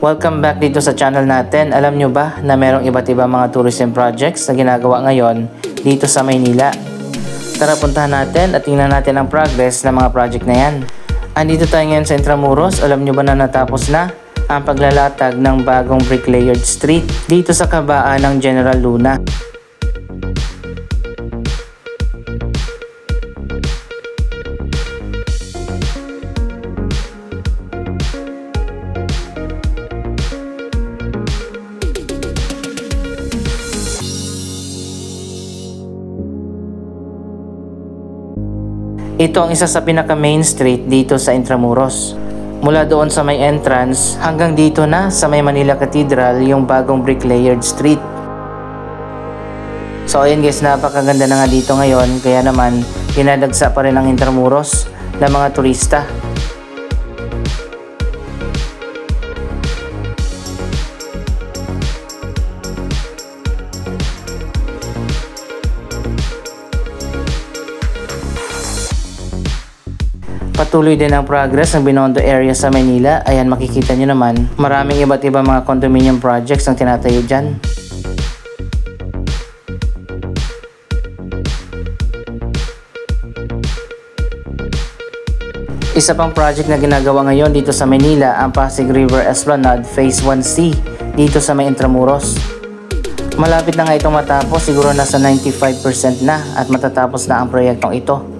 Welcome back dito sa channel natin. Alam nyo ba na merong iba't ibang mga tourism projects na ginagawa ngayon dito sa Maynila? Tara puntahan natin at tingnan natin ang progress ng mga project na yan. Andito tayo ngayon sa Intramuros. Alam nyo ba na natapos na ang paglalatag ng bagong brick-layered street dito sa kabaan ng General Luna? Ito ang isa sa pinaka main street dito sa Intramuros. Mula doon sa may entrance hanggang dito na sa may Manila Cathedral yung bagong brick-layered street. So ayun guys, napakaganda na nga dito ngayon, kaya naman dinadagsa pa rin ang Intramuros ng mga turista. Patuloy din ang progress ng Binondo area sa Manila. Ayan, makikita nyo naman, maraming iba't ibang mga condominium projects ang tinatayo dyan. Isa pang project na ginagawa ngayon dito sa Manila, ang Pasig River Esplanade Phase 1C dito sa may Intramuros. Malapit na nga itong matapos, siguro nasa 95% na at matatapos na ang proyektong ito.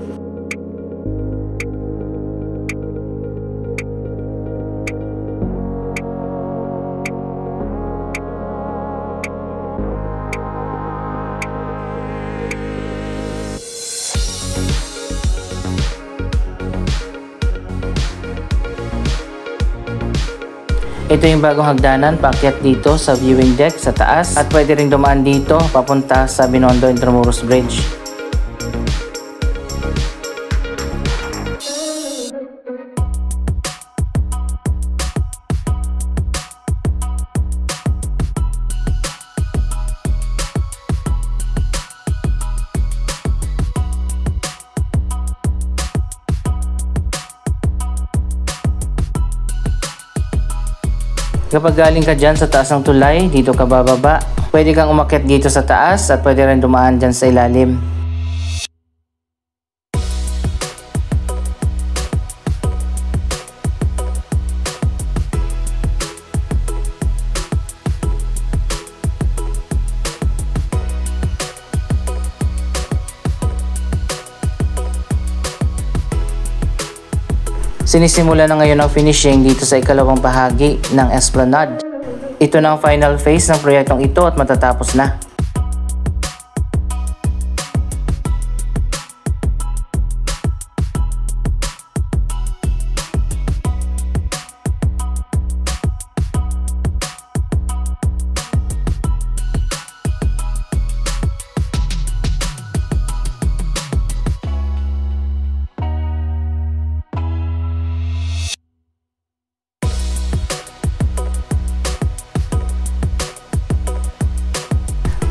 Ito yung bagong hagdanan paakyat dito sa viewing deck sa taas at pwede rin dumaan dito papunta sa Binondo Intramuros Bridge. Kapag galing ka dyan sa taas ng tulay, dito ka bababa. Pwede kang umakyat dito sa taas at pwede rin dumaan dyan sa ilalim. Sinisimula na ngayon ang finishing dito sa ikalawang bahagi ng Esplanade. Ito na ang final phase ng proyektong ito at matatapos na.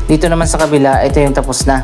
Dito naman sa kabila, ito yung tapos na.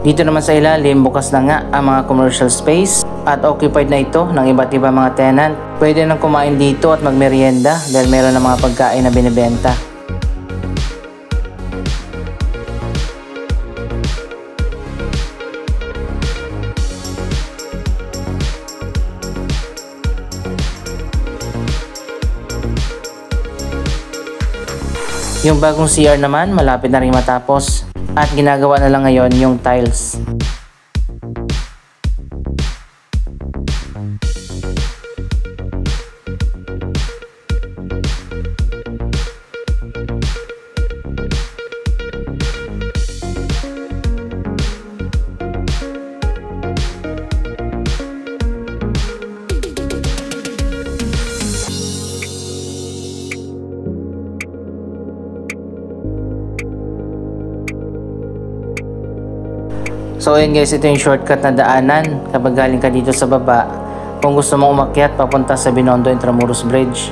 Dito naman sa ilalim, bukas na nga ang mga commercial space at occupied na ito ng iba't ibang mga tenant. Pwede nang kumain dito at magmerienda dahil meron ng mga pagkain na binibenta. Yung bagong CR naman malapit na rin matapos at ginagawa na lang ngayon yung tiles. So ayun guys, ito yung shortcut na daanan kapag galing ka dito sa baba kung gusto mong umakyat papunta sa Binondo Intramuros Bridge.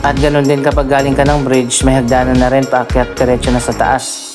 At ganun din kapag galing ka ng bridge, may hagdanan na rin paakyat diretso na sa taas.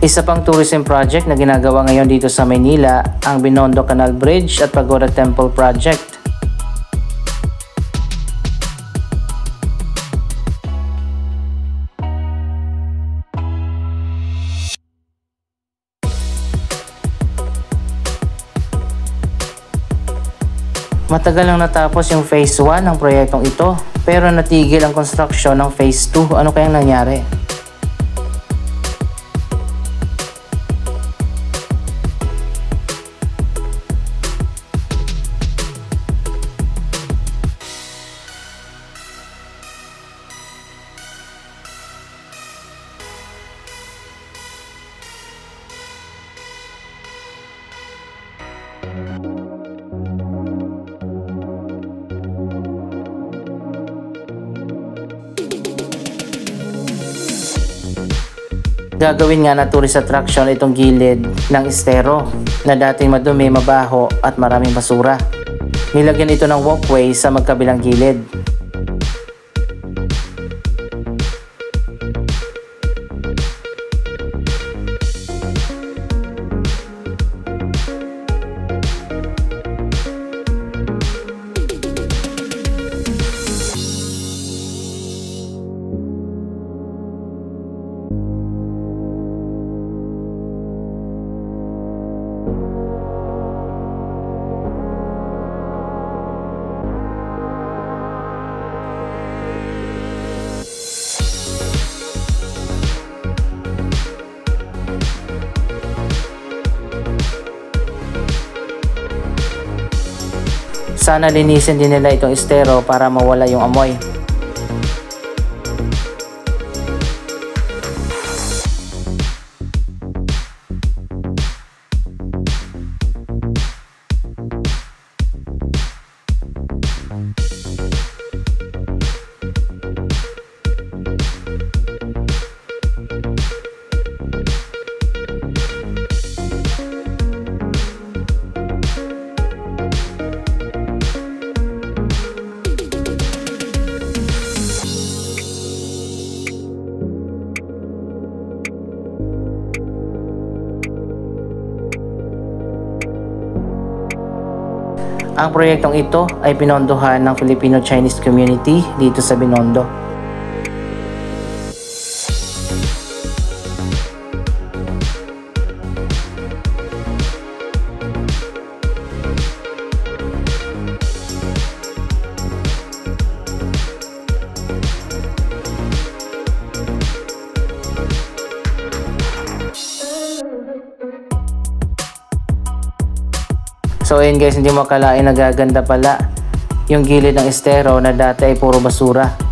Isa pang tourism project na ginagawa ngayon dito sa Maynila, ang Binondo Canal Bridge at Pagoda Temple Project. Matagal nang natapos yung Phase 1 ng proyektong ito, pero natigil ang construction ng Phase 2. Ano kayang nangyari? Gagawin nga na tourist attraction itong gilid ng estero na dating madumi, mabaho at maraming basura. Nilagyan ito ng walkway sa magkabilang gilid. Sana linisin din nila itong estero para mawala yung amoy. Ang proyektong ito ay pinondohan ng Filipino-Chinese community dito sa Binondo. So ayun guys, hindi mo akalain nagaganda pala yung gilid ng estero na dati ay puro basura.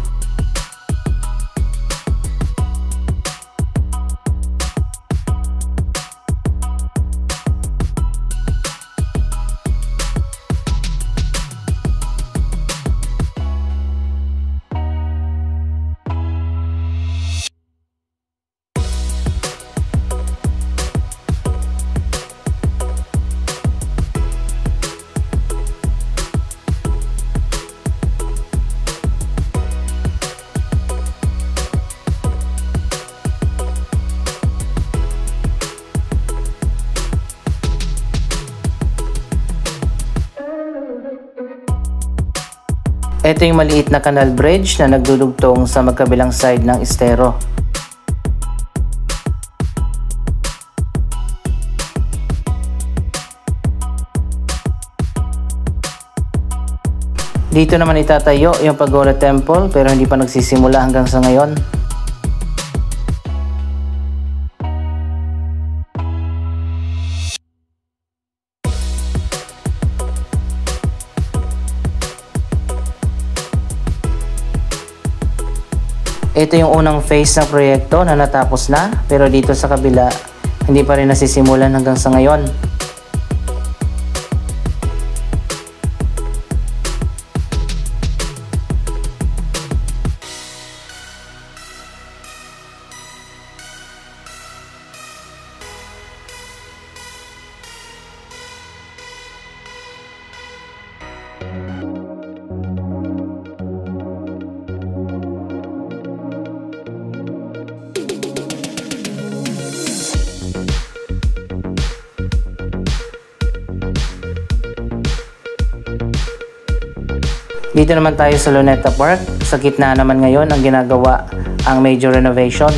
Ito yung maliit na canal bridge na nagdudugtong sa magkabilang side ng estero. Dito naman itatayo yung Pagoda Temple pero hindi pa nagsisimula hanggang sa ngayon. Ito yung unang phase ng proyekto na natapos na, pero dito sa kabila, hindi pa rin nasisimulan hanggang sa ngayon. Dito naman tayo sa Luneta Park. Sa gitna naman ngayon ang ginagawa ang major renovation.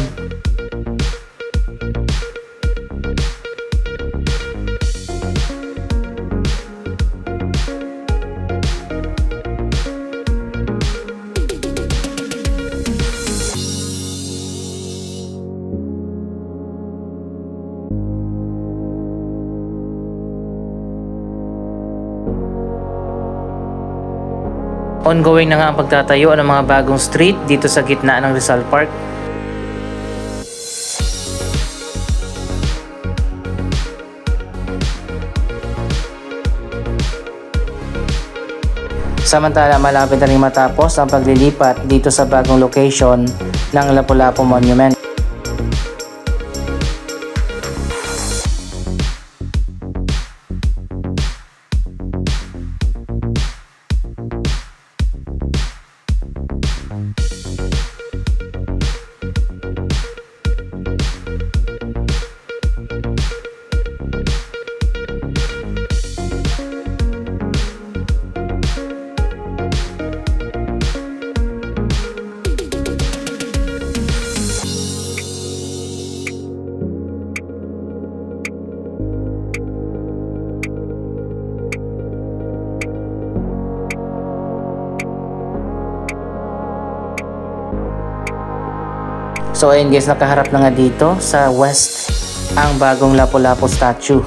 Ongoing na nga ang pagtatayo ng mga bagong street dito sa gitna ng Rizal Park. Samantala, malapit na rin matapos ang paglilipat dito sa bagong location ng Lapu-Lapu Monument. So ayun guys, nakaharap na nga dito sa west ang bagong Lapu-Lapu statue.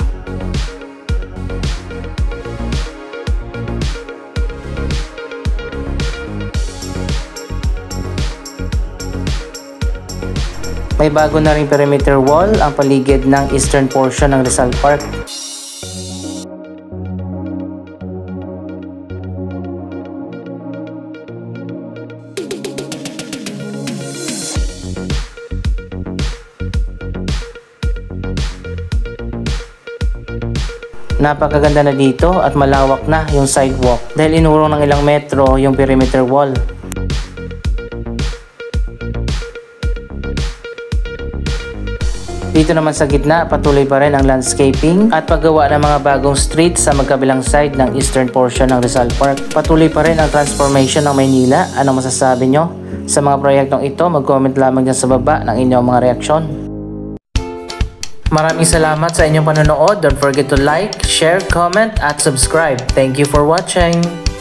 May bago na ring perimeter wall ang paligid ng eastern portion ng Rizal Park. Napakaganda na dito at malawak na yung sidewalk dahil inurong ng ilang metro yung perimeter wall. Dito naman sa gitna, patuloy pa rin ang landscaping at paggawa ng mga bagong street sa magkabilang side ng eastern portion ng Rizal Park. Patuloy pa rin ang transformation ng Maynila. Ano masasabi nyo sa mga proyektong ito? Mag-comment lamang dyan sa baba ng inyong mga reaksyon. Maraming salamat sa inyong panonood. Don't forget to like, share, comment, at subscribe. Thank you for watching!